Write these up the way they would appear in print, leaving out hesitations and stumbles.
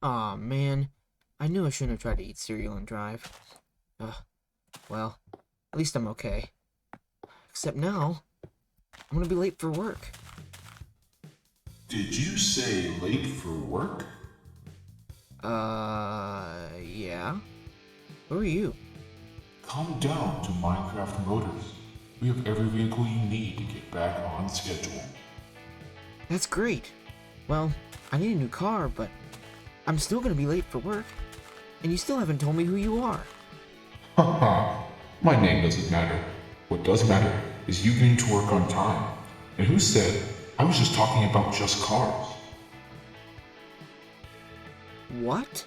Aw, man. I knew I shouldn't have tried to eat cereal and drive. Ugh, well, at least I'm okay. Except now, I'm gonna be late for work. Did you say late for work? Yeah? Who are you? Come down to Minecraft Motors. We have every vehicle you need to get back on schedule. That's great. Well, I need a new car, but I'm still gonna be late for work. And you still haven't told me who you are. Haha, my name doesn't matter. What does matter is you getting to work on time. And who said I was just talking about just cars? What?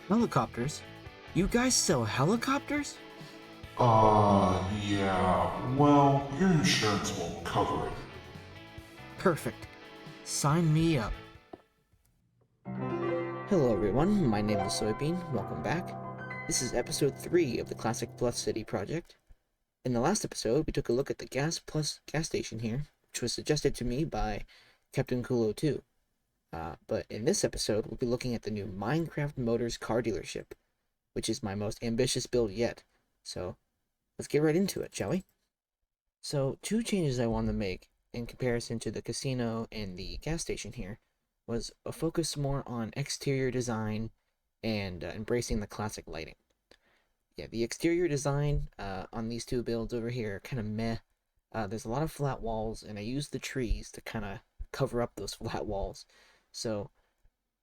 Helicopters? You guys sell helicopters? Yeah, well, your insurance won't cover it. Perfect. Sign me up. Hello everyone, my name is Soybean, welcome back. This is episode 3 of the Classic Plus City project. In the last episode, we took a look at the Gas Plus gas station here, which was suggested to me by Captain Kulo 2. But in this episode, we'll be looking at the new Minecraft Motors car dealership, which is my most ambitious build yet. So, let's get right into it, shall we? So, two changes I wanted to make in comparison to the casino and the gas station here was a focus more on exterior design and embracing the classic lighting. Yeah, the exterior design on these two builds over here are kind of meh. There's a lot of flat walls, and I used the trees to kind of cover up those flat walls. So,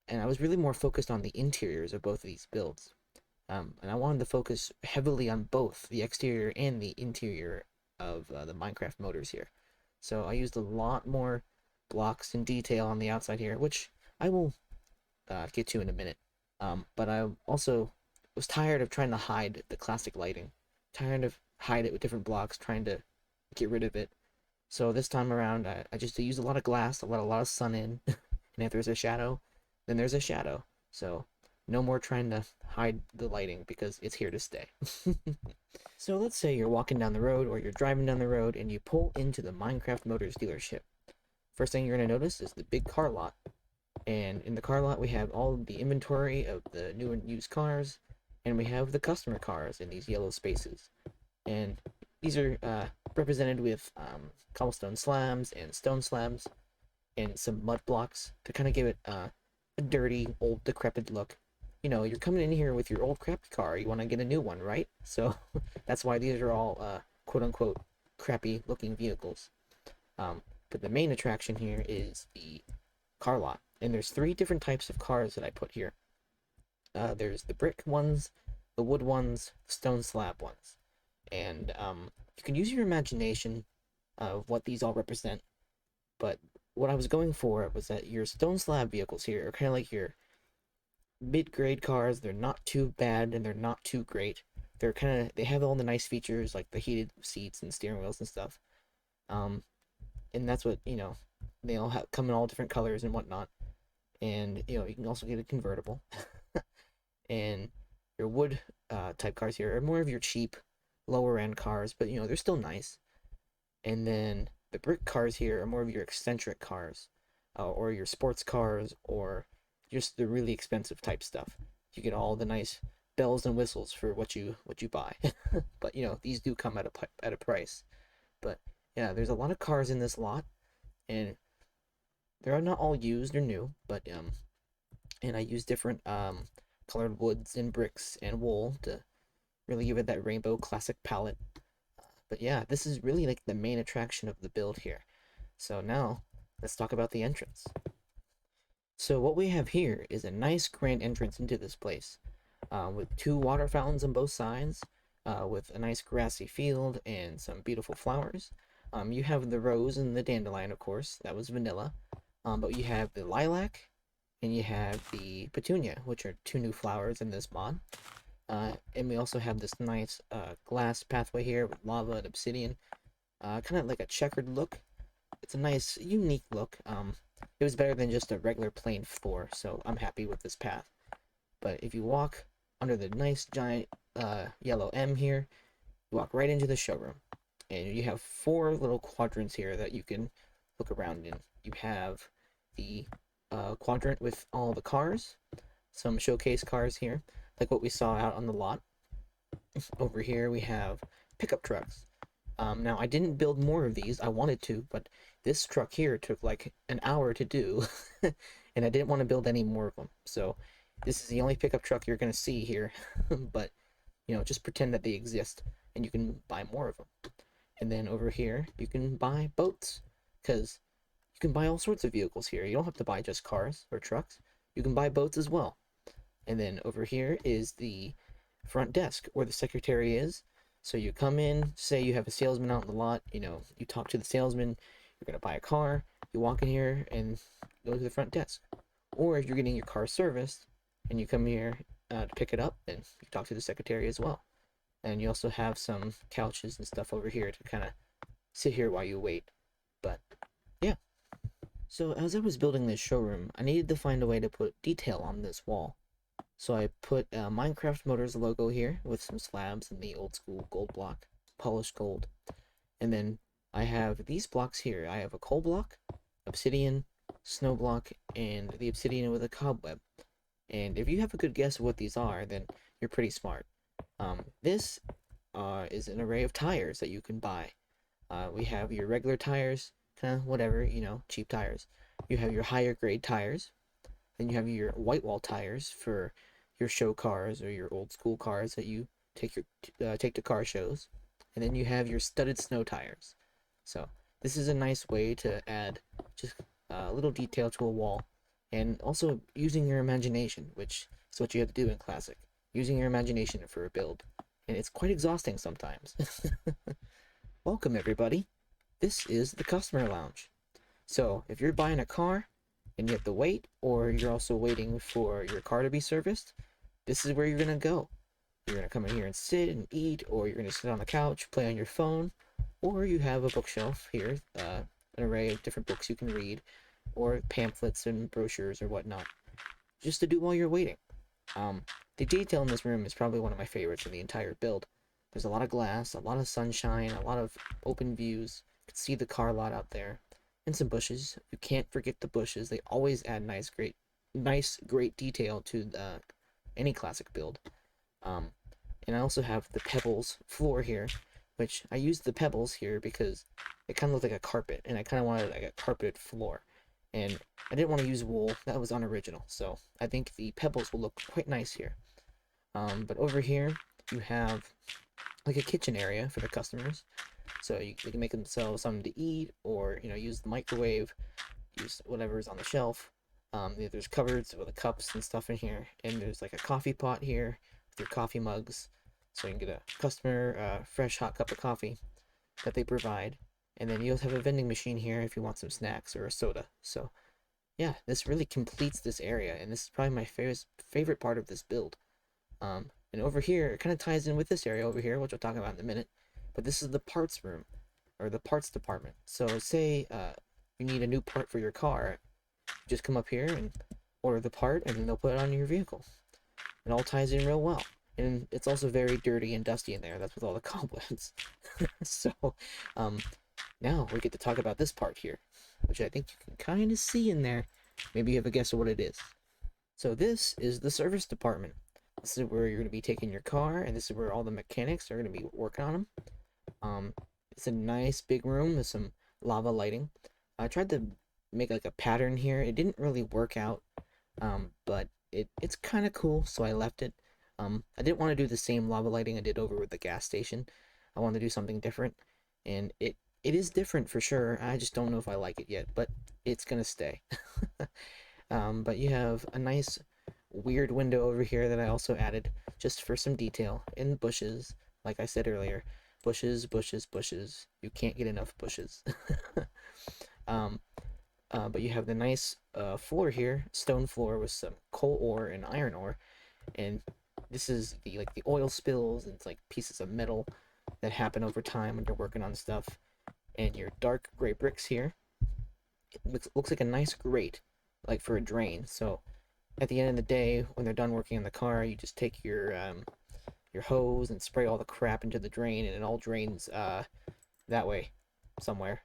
and I was really more focused on the interiors of both of these builds. And I wanted to focus heavily on both the exterior and the interior of the Minecraft motors here. So I used a lot more blocks and detail on the outside here, which I will get to in a minute. But I also was tired of trying to hide the classic lighting, tired of hide it with different blocks, trying to get rid of it. So this time around, I just used a lot of glass, to let a lot of sun in, and if there's a shadow, then there's a shadow. So no more trying to hide the lighting because it's here to stay. So let's say you're walking down the road or you're driving down the road and you pull into the Minecraft Motors dealership. First thing you're going to notice is the big car lot. And in the car lot, we have all the inventory of the new and used cars, and we have the customer cars in these yellow spaces. And these are represented with cobblestone slabs and stone slabs and some mud blocks to kind of give it a dirty, old, decrepit look. You know, you're coming in here with your old crappy car, you want to get a new one, right? So that's why these are all quote unquote crappy looking vehicles. But the main attraction here is the car lot. And there's three different types of cars that I put here. There's the brick ones, the wood ones, the stone slab ones. And you can use your imagination of what these all represent. But what I was going for was that your stone slab vehicles here are kind of like your mid-grade cars. They're not too bad and they're not too great. They have all the nice features like the heated seats and steering wheels and stuff. Um, and that's what, they all come in all different colors and whatnot. And you can also get a convertible. And your wood type cars here are more of your cheap, lower end cars, but they're still nice. And then the brick cars here are more of your eccentric cars, or your sports cars, or just the really expensive type stuff. You get all the nice bells and whistles for what you buy. But these do come at a price. But yeah, there's a lot of cars in this lot, and they're not all used or new, but and I use different colored woods and bricks and wool to really give it that rainbow classic palette. But yeah, this is really like the main attraction of the build here. So now let's talk about the entrance. So what we have here is a nice grand entrance into this place, with two water fountains on both sides, with a nice grassy field and some beautiful flowers. You have the rose and the dandelion, of course, that was vanilla. But you have the lilac and you have the petunia, which are two new flowers in this mod. And we also have this nice glass pathway here with lava and obsidian, kind of like a checkered look. It's a nice, unique look. It was better than just a regular plain floor, so I'm happy with this path. But if you walk under the nice giant yellow M here, you walk right into the showroom. And you have four little quadrants here that you can look around in. You have the quadrant with all the cars, some showcase cars here, like what we saw out on the lot. Over here we have pickup trucks. Now I didn't build more of these. I wanted to, but this truck here took like an hour to do, and I didn't want to build any more of them. So this is the only pickup truck you're gonna see here. But just pretend that they exist, and you can buy more of them. And then over here, you can buy boats, because you can buy all sorts of vehicles here. You don't have to buy just cars or trucks. You can buy boats as well. And then over here is the front desk where the secretary is. So you come in, say you have a salesman out in the lot, you talk to the salesman, you're going to buy a car, you walk in here and go to the front desk. Or if you're getting your car serviced and you come here to pick it up, then you talk to the secretary as well. And you also have some couches and stuff over here to kind of sit here while you wait. But yeah. So as I was building this showroom, I needed to find a way to put detail on this wall. So I put Minecraft Motors logo here with some slabs and the old school gold block, polished gold. And then I have these blocks here. I have a coal block, obsidian, snow block, and the obsidian with a cobweb. And if you have a good guess of what these are, then you're pretty smart. This is an array of tires that you can buy. We have your regular tires, kind of whatever, cheap tires. You have your higher grade tires. Then you have your white wall tires for your show cars or your old school cars that you take to car shows. And then you have your studded snow tires. So this is a nice way to add just a little detail to a wall, and also using your imagination, which is what you have to do in Classic. Using your imagination for a build, and it's quite exhausting sometimes. Welcome everybody. This is the customer lounge. So if you're buying a car and you have to wait, or you're also waiting for your car to be serviced, this is where you're gonna go. You're gonna come in here and sit and eat, or you're gonna sit on the couch, play on your phone, or you have a bookshelf here, an array of different books you can read, or pamphlets and brochures or whatnot, just to do while you're waiting. The detail in this room is probably one of my favorites in the entire build. There's a lot of glass, a lot of sunshine, a lot of open views. You can see the car lot out there, and some bushes. You can't forget the bushes. They always add great detail to any Classic build. And I also have the pebbles floor here, which I used the pebbles here because it kind of looked like a carpet, and I kind of wanted like a carpeted floor. And I didn't want to use wool. That was unoriginal. So I think the pebbles will look quite nice here. But over here, you have like a kitchen area for the customers. So they can make themselves something to eat, or use the microwave, use whatever's on the shelf. There's cupboards with the cups and stuff in here, and there's like a coffee pot here with your coffee mugs, so you can get a customer fresh hot cup of coffee that they provide. And then you also have a vending machine here if you want some snacks or a soda. So yeah, this really completes this area, and this is probably my favorite part of this build. And over here, it kind of ties in with this area over here, which we'll talk about in a minute. But this is the parts room, or the parts department. So say you need a new part for your car, you just come up here and order the part, and then they'll put it on your vehicle. It all ties in real well. And it's also very dirty and dusty in there. That's with all the cobwebs. So now we get to talk about this part here, which I think you can kind of see in there. Maybe you have a guess of what it is. So this is the service department. This is where you're going to be taking your car, and this is where all the mechanics are going to be working on them. It's a nice big room with some lava lighting. I tried to make like a pattern here. It didn't really work out, but it's kind of cool, so I left it. I didn't want to do the same lava lighting I did over with the gas station. I wanted to do something different, and it is different for sure. I just don't know if I like it yet, but it's gonna stay. But you have a nice weird window over here that I also added just for some detail in the bushes. Like I said earlier, bushes, bushes, bushes. You can't get enough bushes. But you have the nice floor here, stone floor with some coal ore and iron ore, and this is the oil spills, and it's like pieces of metal that happen over time when you're working on stuff. And your dark gray bricks here. It looks like a nice grate, like for a drain. So at the end of the day, when they're done working on the car, you just take your hose and spray all the crap into the drain, and it all drains that way somewhere.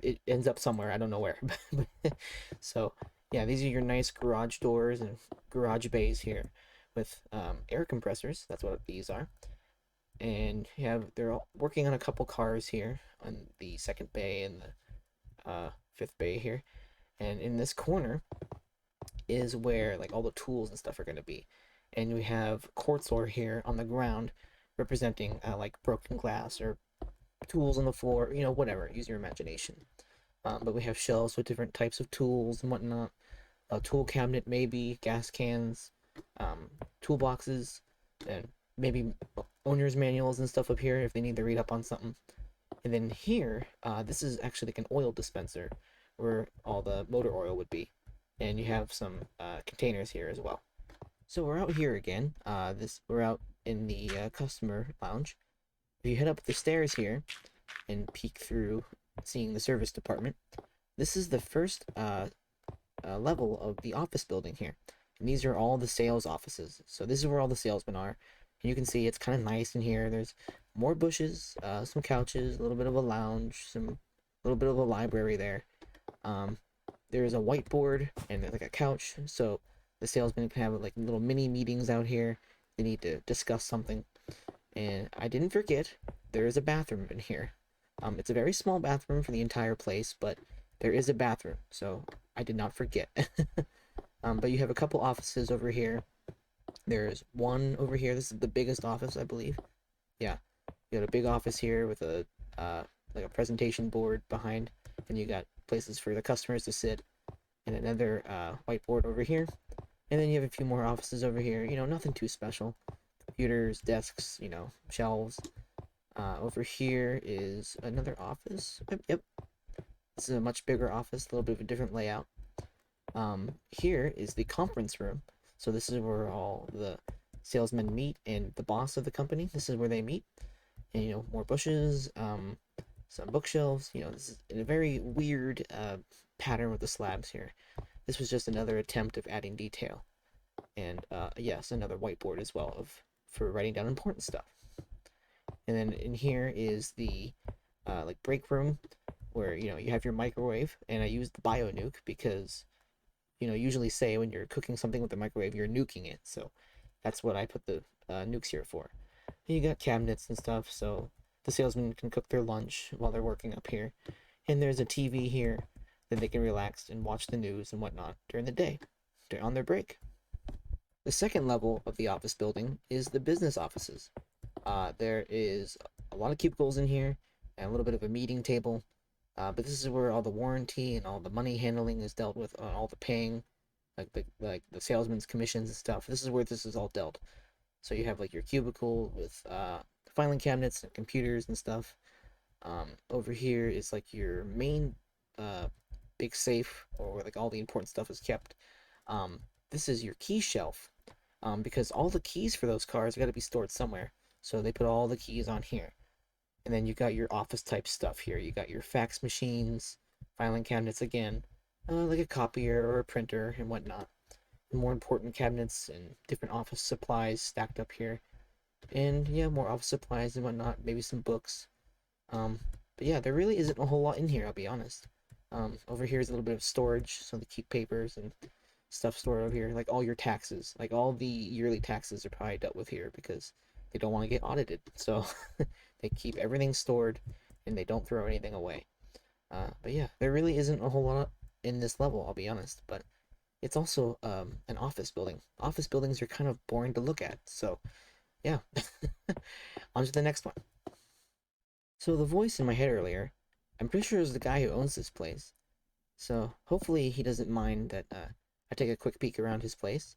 It ends up somewhere, I don't know where. So Yeah, these are your nice garage doors and garage bays here with air compressors. That's what these are. And you have they're all working on a couple cars here on the second bay and the fifth bay here. And in this corner is where like all the tools and stuff are going to be. And we have quartz ore here on the ground representing like broken glass or tools on the floor, whatever. Use your imagination. But we have shelves with different types of tools and whatnot. A tool cabinet, maybe gas cans, toolboxes, and maybe owner's manuals and stuff up here if they need to read up on something. And then here, this is actually like an oil dispenser where all the motor oil would be. And you have some containers here as well. So we're out here again. We're out in the customer lounge. If you head up the stairs here and peek through, seeing the service department, this is the first level of the office building here. And these are all the sales offices. So this is where all the salesmen are. And you can see it's kind of nice in here. There's more bushes, some couches, a little bit of a lounge, a little bit of a library there. Um, there's a whiteboard and like a couch, so the salesmen can have like little mini meetings out here. They need to discuss something. And I didn't forget, there is a bathroom in here. It's a very small bathroom for the entire place, but there is a bathroom, so I did not forget. But you have a couple offices over here. There's one over here. This is the biggest office, I believe. Yeah, you got a big office here with a like a presentation board behind, and you got places for the customers to sit, and another whiteboard over here. And then you have a few more offices over here. Nothing too special. Computers, desks, shelves. Over here is another office. Yep. This is a much bigger office, a little bit of a different layout. Here is the conference room. So this is where all the salesmen meet and the boss of the company. This is where they meet. And more bushes, some bookshelves. This is in a very weird pattern with the slabs here. This was just another attempt of adding detail. And yes, another whiteboard as well for writing down important stuff. And then in here is the like break room where you have your microwave, and I used the bio nuke because usually say when you're cooking something with the microwave you're nuking it, so that's what I put the nukes here for. And you got cabinets and stuff, so the salesmen can cook their lunch while they're working up here. And there's a TV here that they can relax and watch the news and whatnot during the day on their break. The second level of the office building is the business offices. There is a lot of cubicles in here and a little bit of a meeting table. But this is where all the warranty and all the money handling is dealt with, all the paying, like the salesman's commissions and stuff. This is where this is all dealt. So you have like your cubicle with filing cabinets and computers and stuff. Over here is like your main big safe, or where like all the important stuff is kept. This is your key shelf, because all the keys for those cars got to be stored somewhere. So they put all the keys on here. And then you got your office type stuff here. You got your fax machines, filing cabinets again, like a copier or a printer and whatnot. And more important cabinets and different office supplies stacked up here. And yeah, more office supplies and whatnot, maybe some books. But yeah, there really isn't a whole lot in here, I'll be honest. Over here is a little bit of storage, so they keep papers and stuff stored over here, like all your taxes. Like all the yearly taxes are probably dealt with here because they don't want to get audited. So they keep everything stored and they don't throw anything away. But yeah, there really isn't a whole lot in this level, I'll be honest. But it's also an office building. Office buildings are kind of boring to look at. So yeah, on to the next one. So the voice in my head earlier, I'm pretty sure is the guy who owns this place. So hopefully he doesn't mind that I take a quick peek around his place.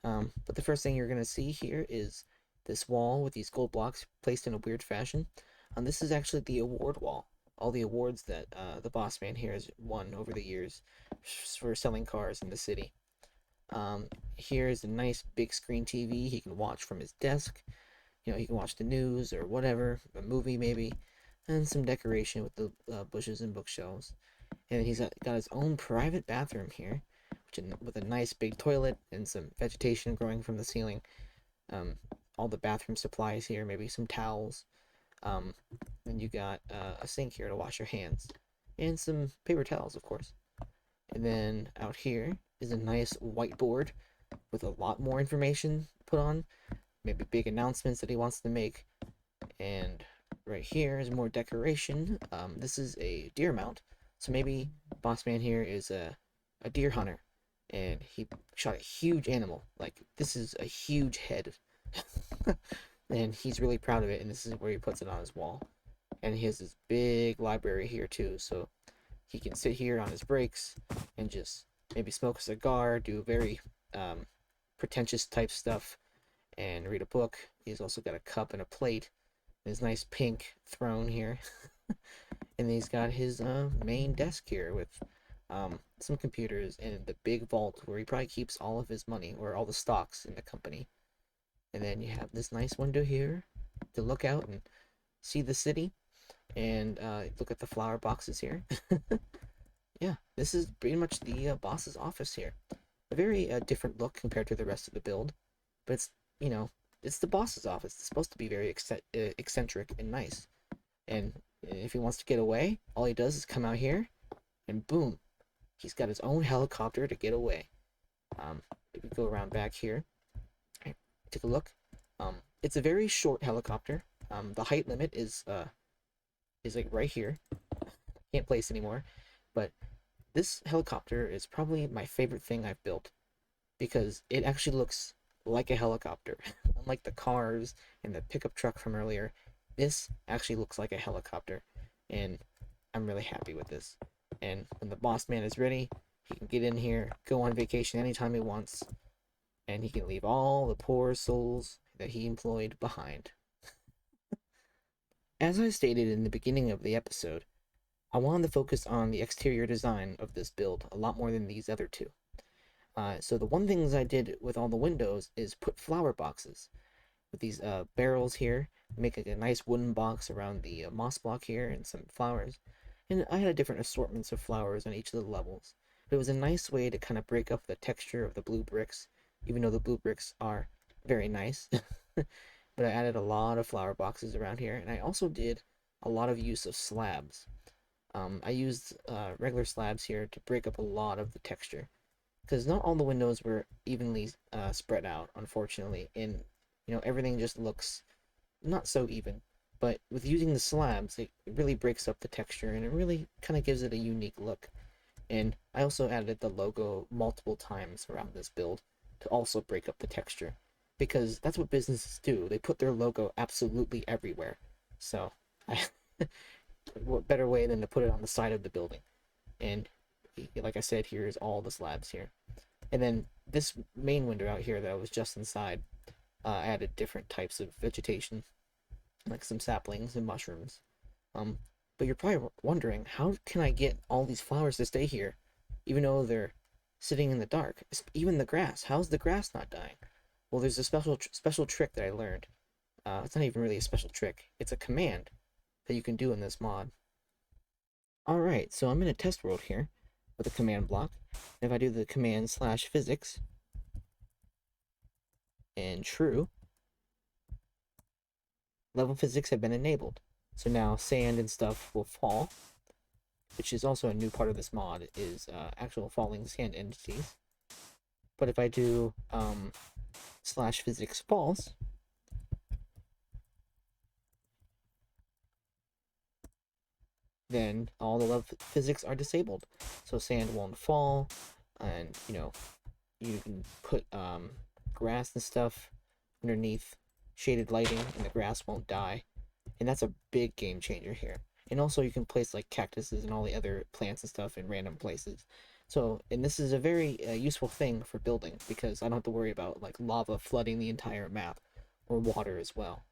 But the first thing you're going to see here is this wall with these gold blocks placed in a weird fashion. This is actually the award wall. All the awards that the boss man here has won over the years for selling cars in the city. Here is a nice big screen TV he can watch from his desk. He can watch the news or whatever, a movie maybe, and some decoration with the bushes and bookshelves. And he's got his own private bathroom here, with a nice big toilet and some vegetation growing from the ceiling. All the bathroom supplies here, maybe some towels. Then you got a sink here to wash your hands, and some paper towels, of course. And then out here is a nice whiteboard with a lot more information put on, maybe big announcements that he wants to make. And right here is more decoration. This is a deer mount, so maybe Boss Man here is a deer hunter, and he shot a huge animal. Like, this is a huge head, and he's really proud of it. And this is where he puts it on his wall. And he has this big library here too, so he can sit here on his breaks and just maybe smoke a cigar, do very um, pretentious type stuff, and read a book. He's also got a cup and a plate, his nice pink throne here, and he's got his main desk here with some computers and the big vault where he probably keeps all of his money or all the stocks in the company. And then you have this nice window here to look out and see the city and look at the flower boxes here. Yeah, this is pretty much the boss's office here. A very different look compared to the rest of the build, but it's, you know, it's the boss's office. It's supposed to be very eccentric and nice. And if he wants to get away, all he does is come out here, and boom, he's got his own helicopter to get away. If we go around back here, take a look. It's a very short helicopter. The height limit is like right here. Can't place anymore, but this helicopter is probably my favorite thing I've built because it actually looks like a helicopter. Unlike the cars and the pickup truck from earlier, this actually looks like a helicopter, and I'm really happy with this. And when the boss man is ready, he can get in here, go on vacation anytime he wants, and he can leave all the poor souls that he employed behind. As I stated in the beginning of the episode, I wanted to focus on the exterior design of this build a lot more than these other two. So the one things I did with all the windows is put flower boxes with these barrels here, make a nice wooden box around the moss block here and some flowers. And I had different assortments of flowers on each of the levels. But it was a nice way to kind of break up the texture of the blue bricks, even though the blue bricks are very nice. But I added a lot of flower boxes around here, and I also did a lot of use of slabs. I used regular slabs here to break up a lot of the texture because not all the windows were evenly spread out, unfortunately, and everything just looks not so even. But with using the slabs, it really breaks up the texture and it really kind of gives it a unique look. And I also added the logo multiple times around this build to also break up the texture because that's what businesses do. They put their logo absolutely everywhere. So I what better way than to put it on the side of the building? And like I said, here's all the slabs here. And then this main window out here that I was just inside added different types of vegetation, like some saplings and mushrooms. Um, but you're probably wondering, how can I get all these flowers to stay here, even though they're sitting in the dark? Even the grass. How's the grass not dying? Well, there's a special trick that I learned. It's not even really a special trick. It's a command that you can do in this mod. Alright, so I'm in a test world here with a command block. And if I do the command slash physics and true, level physics have been enabled. So now sand and stuff will fall, which is also a new part of this mod, is actual falling sand entities. But if I do slash physics false, then all the level physics are disabled. So sand won't fall, and you can put grass and stuff underneath shaded lighting, and the grass won't die. And that's a big game changer here. And also you can place like cactuses and all the other plants and stuff in random places. So, and this is a very useful thing for building because I don't have to worry about like lava flooding the entire map or water as well.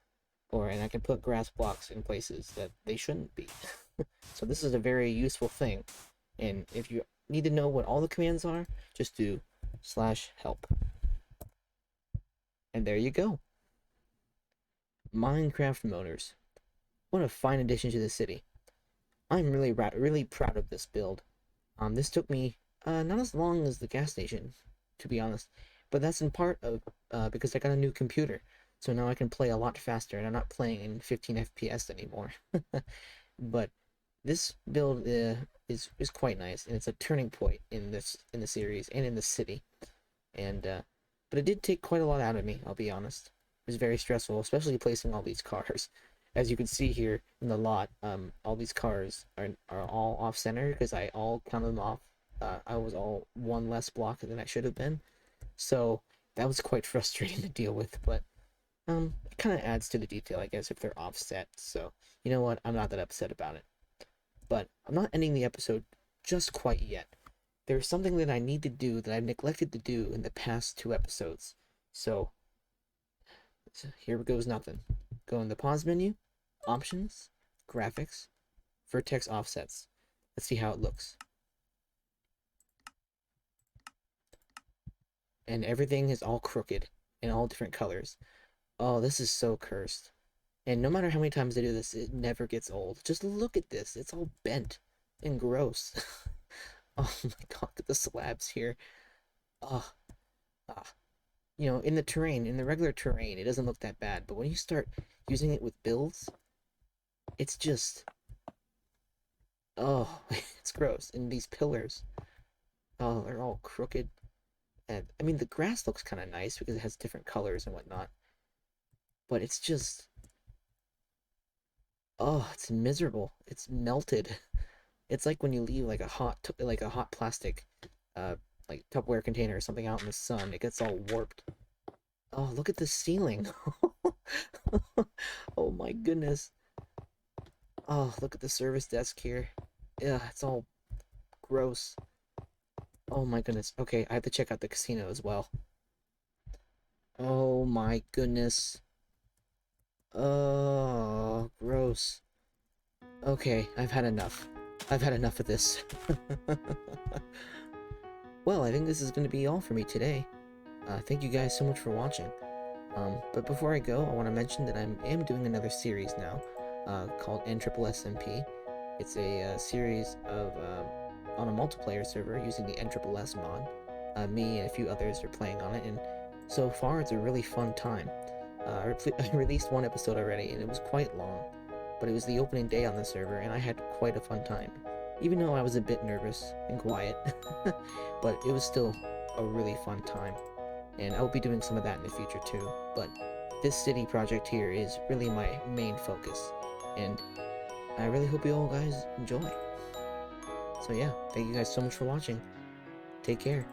And I can put grass blocks in places that they shouldn't be. So this is a very useful thing. And if you need to know what all the commands are, just do slash help. And there you go. Minecraft motors. What a fine addition to the city. I'm really proud of this build. This took me not as long as the gas station, to be honest, but that's in part of because I got a new computer, so now I can play a lot faster, and I'm not playing in 15 FPS anymore. But this build is quite nice, and it's a turning point in the series and in the city. And but it did take quite a lot out of me. I'll be honest. It was very stressful, especially placing all these cars. As you can see here in the lot, all these cars are all off center because I all counted them off. I was all one less block than I should have been, so that was quite frustrating to deal with. But it kind of adds to the detail, I guess, if they're offset. So you know what? I'm not that upset about it. But I'm not ending the episode just quite yet. There's something that I need to do that I've neglected to do in the past 2 episodes. So here goes nothing. Go in the pause menu, options, graphics, vertex offsets. Let's see how it looks. And everything is all crooked in all different colors. Oh, this is so cursed. And no matter how many times I do this, it never gets old. Just look at this. It's all bent and gross. Oh my god, look at the slabs here. Oh, ah. You know, in the terrain, in the regular terrain, it doesn't look that bad. But when you start using it with builds, it's just, oh, it's gross. And these pillars, oh, they're all crooked. And I mean, the grass looks kind of nice because it has different colors and whatnot. But it's just, oh, it's miserable. It's melted. It's like when you leave like a hot plastic, uh, like Tupperware container or something out in the sun. It gets all warped. Oh, look at the ceiling. Oh my goodness. Oh, look at the service desk here. Yeah, it's all gross. Oh my goodness. Okay, I have to check out the casino as well. Oh my goodness. Oh, gross. Okay, I've had enough. I've had enough of this. Well, I think this is going to be all for me today. Thank you guys so much for watching. But before I go, I want to mention that I am doing another series now, called NSSMP. It's a series of on a multiplayer server using the NSSS mod. Me and a few others are playing on it, and so far it's a really fun time. I released 1 episode already, and it was quite long, but it was the opening day on the server, and I had quite a fun time. Even though I was a bit nervous and quiet, but it was still a really fun time. And I'll be doing some of that in the future too. But this city project here is really my main focus, and I really hope you all guys enjoy. So yeah, thank you guys so much for watching. Take care.